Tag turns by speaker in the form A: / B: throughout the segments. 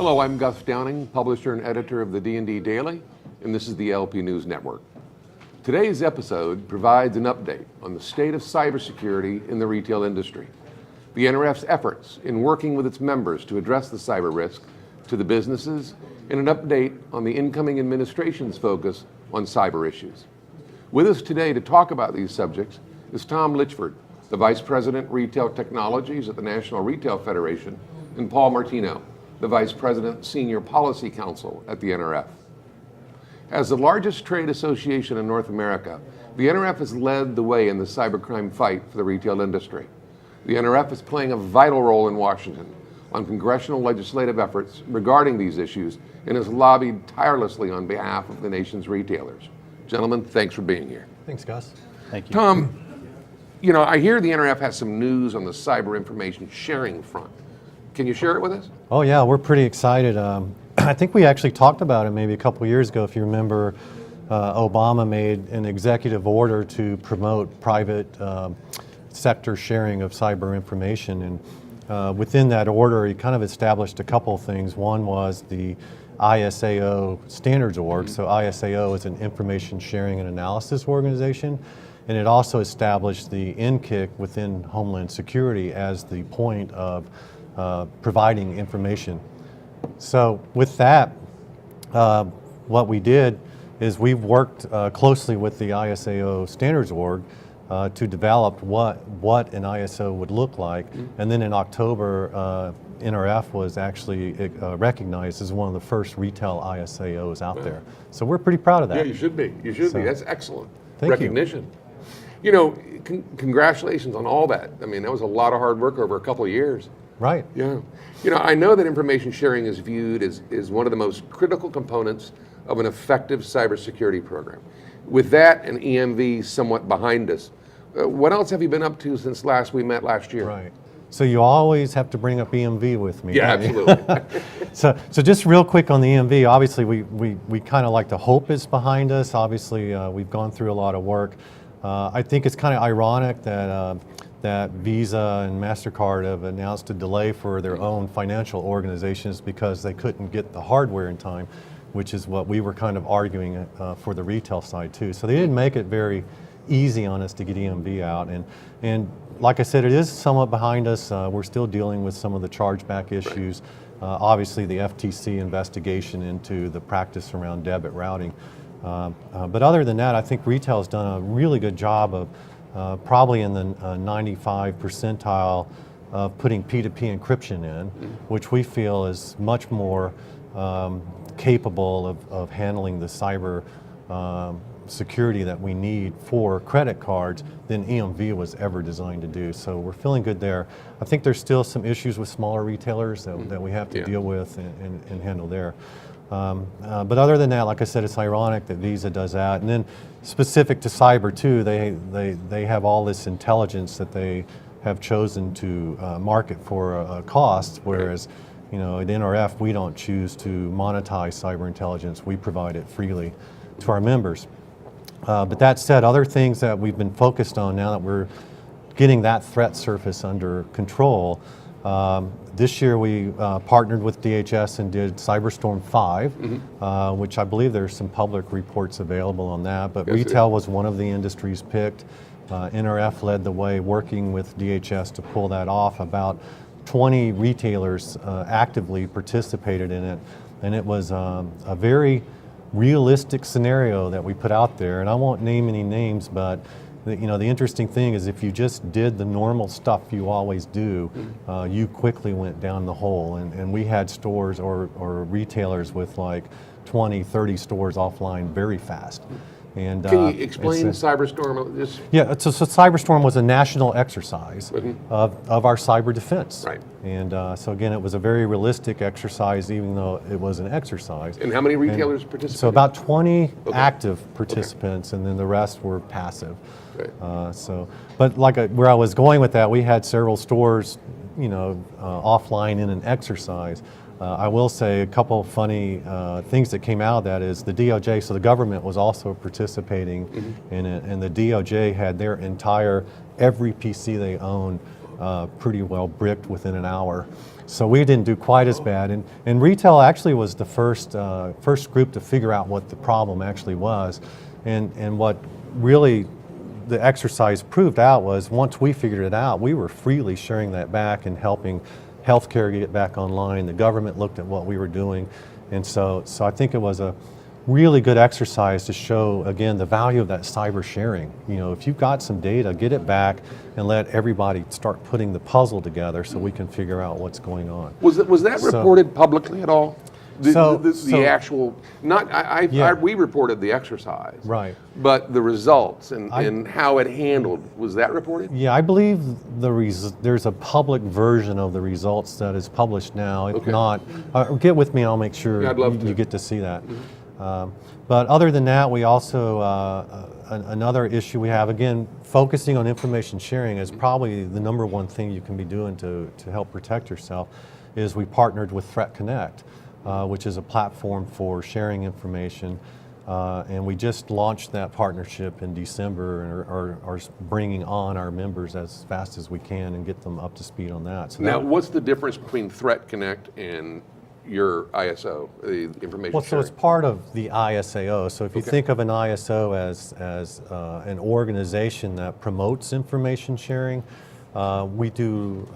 A: Hello, I'm Gus Downing, publisher and editor of the D&D Daily, and this is the LP News Network. Today's episode provides an update on the state of cybersecurity in the retail industry, the NRF's efforts in working with its members to address the cyber risk to the businesses, and an update on the incoming administration's focus on cyber issues. With us today to talk about these subjects is Tom Litchford, the Vice President, Retail Technologies at the National Retail Federation, and Paul Martino, the Vice President, Senior Policy Counsel at the NRF. As the largest trade association in North America, the NRF has led the way in the cybercrime fight for the retail industry. The NRF is playing a vital role in Washington on congressional legislative efforts regarding these issues and has lobbied tirelessly on behalf of the nation's retailers. Gentlemen, thanks for being here.
B: Thanks, Gus.
C: Thank you.
A: Tom, you know, I hear the NRF has some news on the cyber information sharing front. Can you share it with us?
B: Oh yeah, we're pretty excited. I think we actually talked about it maybe a couple years ago. If you remember, Obama made an executive order to promote private sector sharing of cyber information. And within that order, he kind of established a couple of things. One was the ISAO standards org. So ISAO is an information sharing and analysis organization. And it also established the NCIC within Homeland Security as the point of providing information. So with that, what we did is we've worked closely with the ISAO standards org to develop what an ISO would look like. And then in October, NRF was actually recognized as one of the first retail ISAOs out there. So we're pretty proud of that.
A: Yeah, you should be. You should be. That's excellent.
B: Thank
A: recognition. You know, congratulations on all that. I mean, that was a lot of hard work over a couple of years.
B: Right.
A: Yeah. You know, I know that information sharing is viewed as one of the most critical components of an effective cybersecurity program. With that and EMV somewhat behind us, what else have you been up to since we met last year?
B: Right. So you always have to bring up EMV with me.
A: Yeah, absolutely.
B: So just real quick on the EMV, obviously we kind of like to hope it's behind us. Obviously we've gone through a lot of work. I think it's kind of ironic that Visa and MasterCard have announced a delay for their own financial organizations because they couldn't get the hardware in time, which is what we were kind of arguing for the retail side too. So they didn't make it very easy on us to get EMV out. And like I said, it is somewhat behind us. We're still dealing with some of the chargeback issues. Obviously the FTC investigation into the practice around debit routing. But other than that, I think retail has done a really good job of probably in the 95 percentile of putting P2P encryption in, which we feel is much more capable of handling the cyber security that we need for credit cards than EMV was ever designed to do. So we're feeling good there. I think there's still some issues with smaller retailers that we have to deal with and handle there. But other than that, like I said, it's ironic that Visa does that. And then specific to cyber too, they have all this intelligence that they have chosen to market for a cost, whereas you know, at NRF we don't choose to monetize cyber intelligence. We provide it freely to our members. But that said, other things that we've been focused on now that we're getting that threat surface under control, this year we partnered with DHS and did Cyberstorm 5, which I believe there's some public reports available on that, but retail was one of the industries picked. NRF led the way working with DHS to pull that off. About 20 retailers actively participated in it, and it was a very realistic scenario that we put out there, and I won't name any names, but you know, the interesting thing is if you just did the normal stuff you always do, you quickly went down the hole. And we had stores or retailers with like 20, 30 stores offline very fast. And,
A: can you explain Cyberstorm?
B: Yeah, so Cyberstorm was a national exercise of our cyber defense.
A: Right.
B: And so again, it was a very realistic exercise, even though it was an exercise.
A: And how many retailers participated?
B: So about 20 active participants, and then the rest were passive. But like where I was going with that, we had several stores, you know, offline in an exercise. I will say a couple funny things that came out of that is the DOJ, so the government was also participating in it, and the DOJ had their entire, every PC they owned pretty well bricked within an hour. So we didn't do quite as bad. And retail actually was the first group to figure out what the problem actually was. And what really the exercise proved out was once we figured it out, we were freely sharing that back and helping healthcare get back online. The government looked at what we were doing. And so I think it was a really good exercise to show, again, the value of that cyber sharing. You know, if you've got some data, get it back and let everybody start putting the puzzle together so we can figure out what's going on.
A: Was that reported publicly at all? The actual,
B: Yeah.
A: we reported the exercise.
B: Right.
A: But the results and how it handled, was that reported?
B: Yeah, I believe there's a public version of the results that is published now. If
A: Okay.
B: not, get with me, I'll make sure
A: Yeah, I'd love
B: you
A: to.
B: get to see that. But other than that, we also, another issue we have, again, focusing on information sharing is probably the number one thing you can be doing to help protect yourself, is we partnered with Threat Connect, which is a platform for sharing information. And we just launched that partnership in December and are bringing on our members as fast as we can and get them up to speed on that. So
A: Now, what's the difference between Threat Connect and your ISO, the information
B: well, so
A: sharing?
B: it's part of the ISAO. So if you
A: Okay.
B: think of an ISO as an organization that promotes information sharing, we do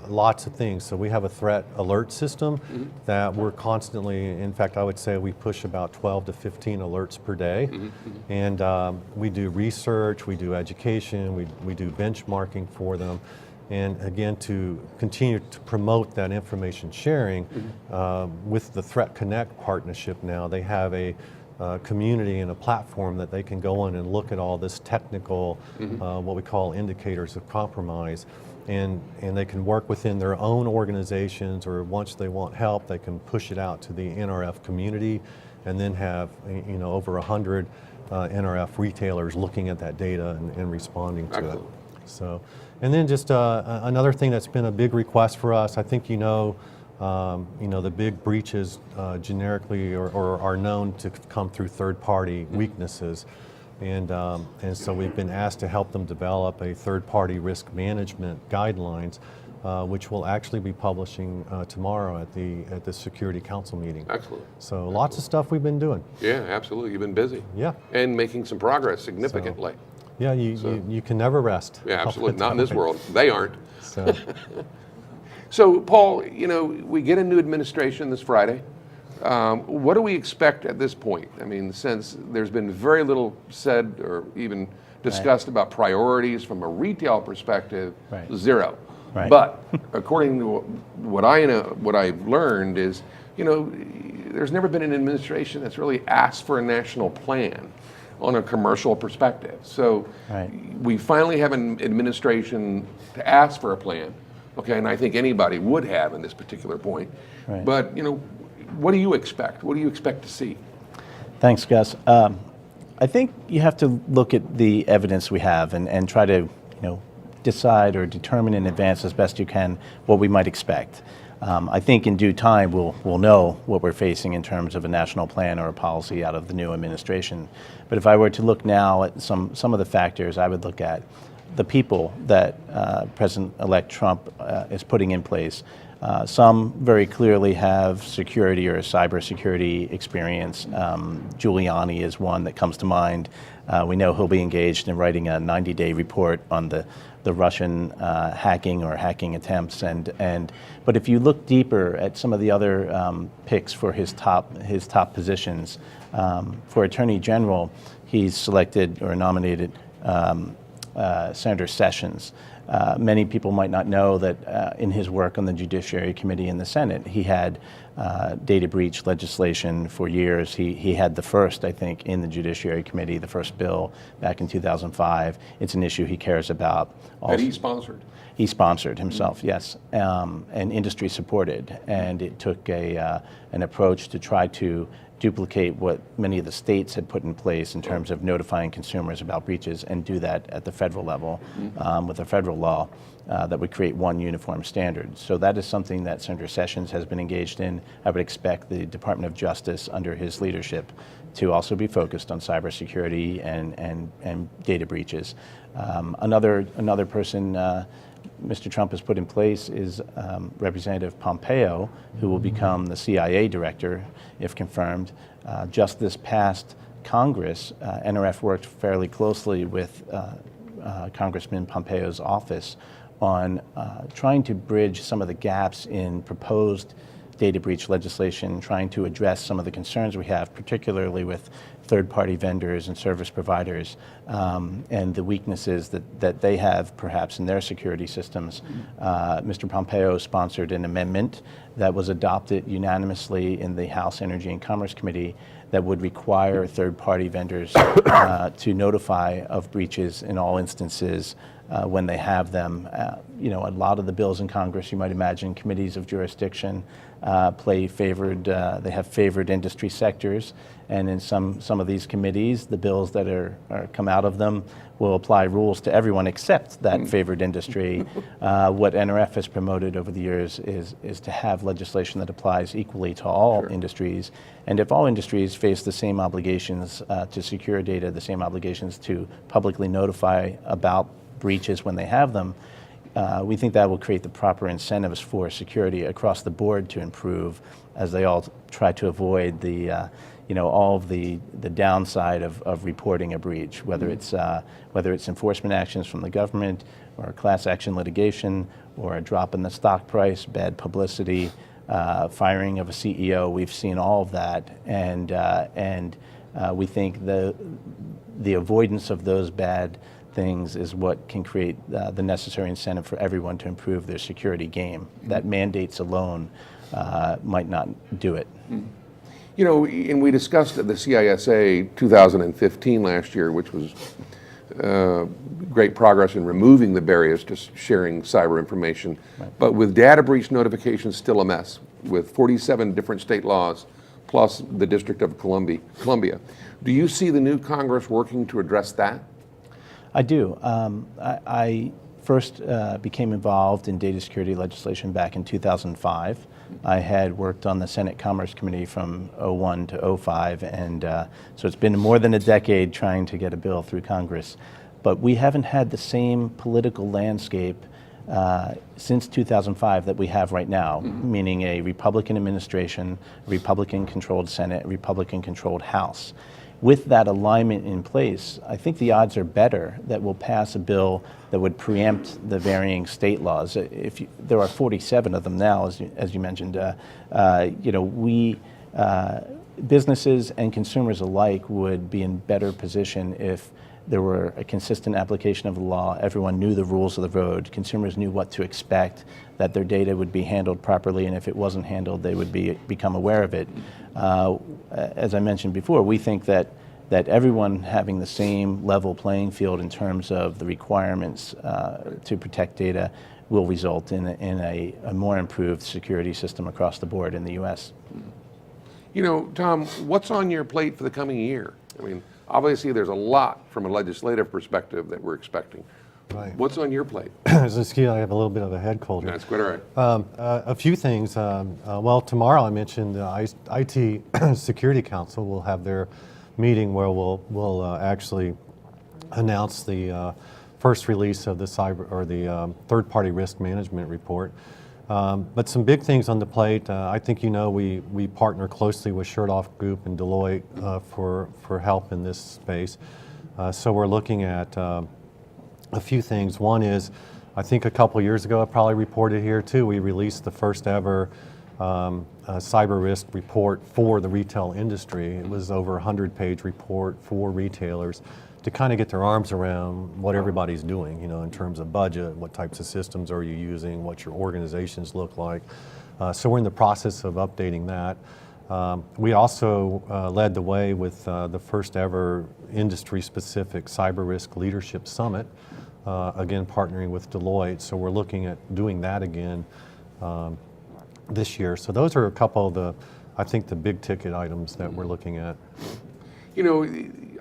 B: lots of things. So we have a threat alert system that we're constantly, in fact, I would say we push about 12 to 15 alerts per day. And we do research, we do education, we do benchmarking for them. And again, to continue to promote that information sharing, with the Threat Connect partnership now, they have a community and a platform that they can go on and look at all this technical, what we call indicators of compromise. And they can work within their own organizations, or once they want help, they can push it out to the NRF community, and then have over 100 NRF retailers looking at that data and responding to
A: Excellent.
B: it. So, and then just another thing that's been a big request for us, I think the big breaches generically or are known to come through third-party weaknesses. And so we've been asked to help them develop a third-party risk management guidelines, which we'll actually be publishing tomorrow at the Security Council meeting.
A: Excellent.
B: So lots of stuff we've been doing.
A: Yeah, absolutely. You've been busy.
B: Yeah.
A: And making some progress significantly.
B: Yeah, you can never rest.
A: Yeah,
B: I'll put
A: absolutely.
B: it
A: Not in
B: that
A: this
B: way.
A: world. They aren't.
B: So,
A: So, Paul, we get a new administration this Friday. What do we expect at this point? I mean, since there's been very little said or even discussed about priorities from a retail perspective,
C: Right.
A: zero.
C: Right.
A: But according to what I've learned is, there's never been an administration that's really asked for a national plan on a commercial perspective. So
C: Right.
A: we finally have an administration to ask for a plan. Okay, and I think anybody would have in this particular point.
C: Right.
A: But, what do you expect? What do you expect to see?
C: Thanks, Gus. I think you have to look at the evidence we have and try to, decide or determine in advance as best you can what we might expect. I think in due time we'll know what we're facing in terms of a national plan or a policy out of the new administration. But if I were to look now at some of the factors, I would look at the people that President-elect Trump is putting in place. Some very clearly have security or cybersecurity experience. Giuliani is one that comes to mind. We know he'll be engaged in writing a 90-day report on the Russian hacking or hacking attempts. But if you look deeper at some of the other picks for his top positions, for Attorney General, he's selected or nominated Senator Sessions. Many people might not know that in his work on the Judiciary Committee in the Senate, he had data breach legislation for years. He had the first, I think, in the Judiciary Committee, the first bill back in 2005. It's an issue he cares about.
A: That he sponsored.
C: He sponsored himself, yes, and industry supported. And it took an approach to try to duplicate what many of the states had put in place in terms of notifying consumers about breaches, and do that at the federal level with a federal law that would create one uniform standard. So that is something that Senator Sessions has been engaged in. I would expect the Department of Justice under his leadership to also be focused on cybersecurity and data breaches. Another person Mr. Trump has put in place is Representative Pompeo, who will become the CIA director if confirmed. Just this past Congress, NRF worked fairly closely with Congressman Pompeo's office on trying to bridge some of the gaps in proposed data breach legislation, trying to address some of the concerns we have, particularly with third-party vendors and service providers, and the weaknesses that they have perhaps in their security systems. Mr. Pompeo sponsored an amendment that was adopted unanimously in the House Energy and Commerce Committee that would require third-party vendors to notify of breaches in all instances when they have them. You know, a lot of the bills in Congress, you might imagine, committees of jurisdiction they have favored industry sectors, and in some of these committees, the bills that are come out of them will apply rules to everyone except that favored industry. What NRF has promoted over the years is to have legislation that applies equally to all industries, and if all industries face the same obligations to secure data, the same obligations to publicly notify about breaches when they have them, we think that will create the proper incentives for security across the board to improve, as they all try to avoid the, all of the downside of reporting a breach, whether it's enforcement actions from the government, or class action litigation, or a drop in the stock price, bad publicity, firing of a CEO. We've seen all of that, and we think the avoidance of those bad things is what can create the necessary incentive for everyone to improve their security game. That mandates alone might not do it.
A: You know, and we discussed at the CISA 2015 last year, which was great progress in removing the barriers to sharing cyber information. Right. But with data breach notifications still a mess, with 47 different state laws, plus the District of Columbia. Do you see the new Congress working to address that?
C: I do. I first became involved in data security legislation back in 2005. I had worked on the Senate Commerce Committee from 01 to 05, and so it's been more than a decade trying to get a bill through Congress. But we haven't had the same political landscape since 2005 that we have right now, meaning a Republican administration, a Republican-controlled Senate, a Republican-controlled House. With that alignment in place, I think the odds are better that we'll pass a bill that would preempt the varying state laws. There are 47 of them now, as you mentioned. Businesses and consumers alike would be in better position if there were a consistent application of the law. Everyone knew the rules of the road. Consumers knew what to expect, that their data would be handled properly, and if it wasn't handled, they would become aware of it. As I mentioned before, we think that everyone having the same level playing field in terms of the requirements to protect data will result in a more improved security system across the board in the U.S.
A: You know, Tom, what's on your plate for the coming year? I mean, obviously there's a lot from a legislative perspective that we're expecting.
B: Right.
A: What's on your plate?
B: Excuse me, I have a little bit of a head cold here.
A: That's quite all right.
B: A few things. Well, tomorrow I mentioned the IT Security Council will have their meeting where we'll actually announce the first release of the third-party risk management report. But some big things on the plate. I think we partner closely with Chertoff Group and Deloitte for help in this space. So we're looking at a few things. One is, I think a couple years ago, I probably reported here too, we released the first ever cyber risk report for the retail industry. It was over a 100-page report for retailers to kind of get their arms around what everybody's doing, in terms of budget, what types of systems are you using, what your organizations look like. So we're in the process of updating that. We also led the way with the first ever industry-specific cyber risk leadership summit, again partnering with Deloitte. So we're looking at doing that again this year. So those are a couple of the big ticket items that we're looking at.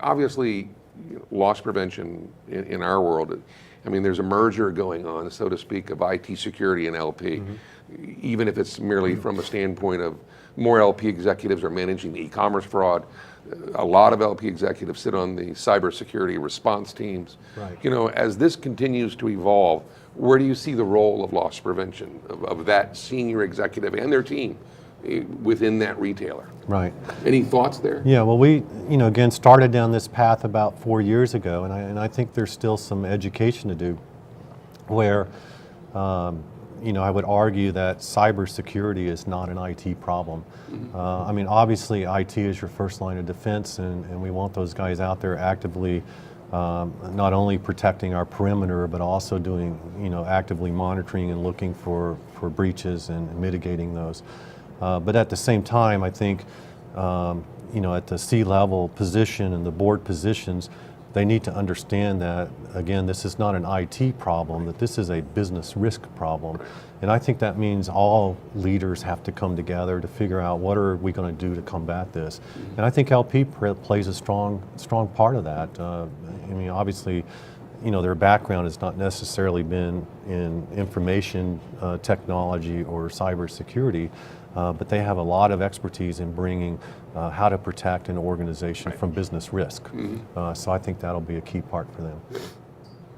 A: Obviously, loss prevention in our world I mean, there's a merger going on, so to speak, of IT security and LP, even if it's merely from a standpoint of more LP executives are managing the e-commerce fraud. A lot of LP executives sit on the cybersecurity response teams.
B: Right.
A: You know, as this continues to evolve, where do you see the role of loss prevention, of that senior executive and their team within that retailer?
B: Right.
A: Any thoughts there?
B: Yeah, well, we, again, started down this path about 4 years ago, and I think there's still some education to do where, I would argue that cybersecurity is not an IT problem. I mean, obviously, IT is your first line of defense, and we want those guys out there actively not only protecting our perimeter, but also doing, actively monitoring and looking for breaches and mitigating those. But at the same time, I think, at the C-level position and the board positions, they need to understand that, again, this is not an IT problem, that this is a business risk problem. And I think that means all leaders have to come together to figure out what are we going to do to combat this. And I think LP plays a strong part of that. I mean, obviously, their background has not necessarily been in information technology or cybersecurity, but they have a lot of expertise in bringing how to protect an organization from business risk. So I think that'll be a key part for them.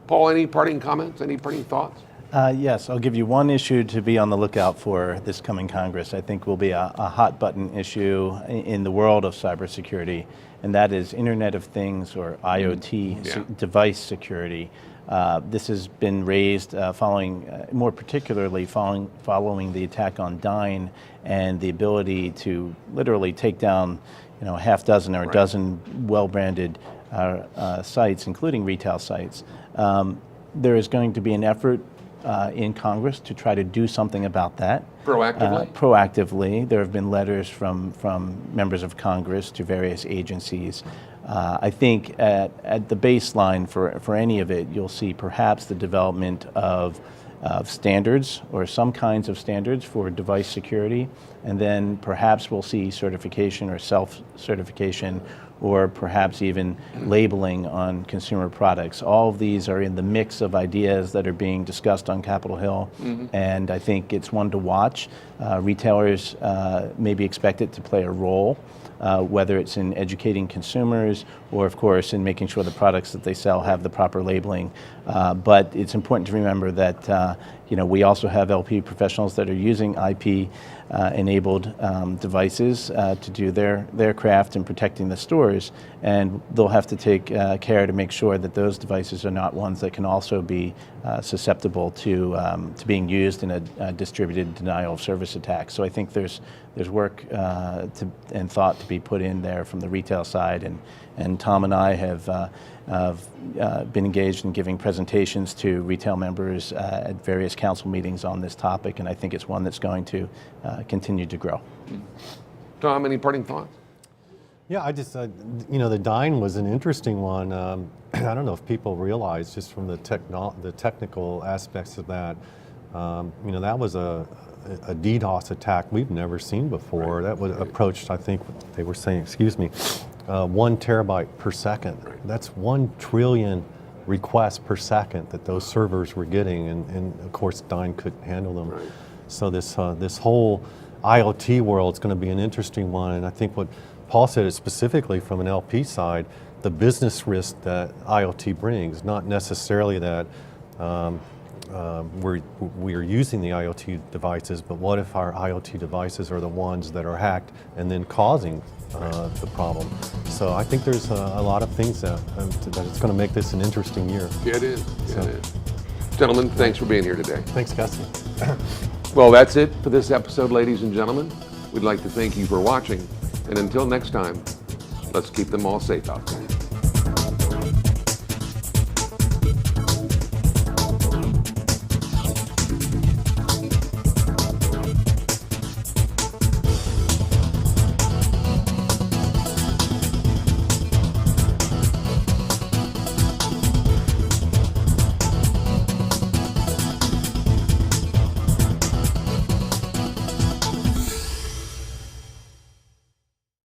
A: Paul, any parting comments, any parting thoughts?
C: Yes, I'll give you one issue to be on the lookout for this coming Congress. I think will be a hot button issue in the world of cybersecurity, and that is Internet of Things, or IoT device security. This has been raised more particularly following the attack on Dyn and the ability to literally take down, a half dozen or a dozen well-branded sites, including retail sites. There is going to be an effort in Congress to try to do something about that.
A: Proactively?
C: Proactively. There have been letters from members of Congress to various agencies. I think at the baseline for any of it, you'll see perhaps the development of standards or some kinds of standards for device security, and then perhaps we'll see certification or self-certification, or perhaps even labeling on consumer products. All of these are in the mix of ideas that are being discussed on Capitol Hill, and I think it's one to watch. Retailers may be expected to play a role, whether it's in educating consumers or, of course, in making sure the products that they sell have the proper labeling. But it's important to remember that we also have LP professionals that are using IP-enabled devices to do their craft in protecting the stores, and they'll have to take care to make sure that those devices are not ones that can also be susceptible to being used in a distributed denial of service attack. So I think there's work and thought to be put in there from the retail side, and Tom and I have been engaged in giving presentations to retail members at various council meetings on this topic, and I think it's one that's going to continue to grow.
A: Tom, any parting thoughts?
B: Yeah, I just, the Dyn was an interesting one. I don't know if people realize, just from the technical aspects of that, that was a DDoS attack we've never seen before. That was approached, I think they were saying, 1 terabyte per second. That's 1 trillion requests per second that those servers were getting, and of course Dyn couldn't handle them. So this whole IoT world is going to be an interesting one, and I think what Paul said is specifically from an LP side, the business risk that IoT brings, not necessarily that we are using the IoT devices, but what if our IoT devices are the ones that are hacked and then causing the problem? So I think there's a lot of things that it's going to make this an interesting year.
A: Yeah, it is. Yeah, it is. Gentlemen, thanks for being here today.
B: Thanks, Gussie.
A: Well, that's it for this episode, ladies and gentlemen. We'd like to thank you for watching, and until next time, let's keep them all safe out there.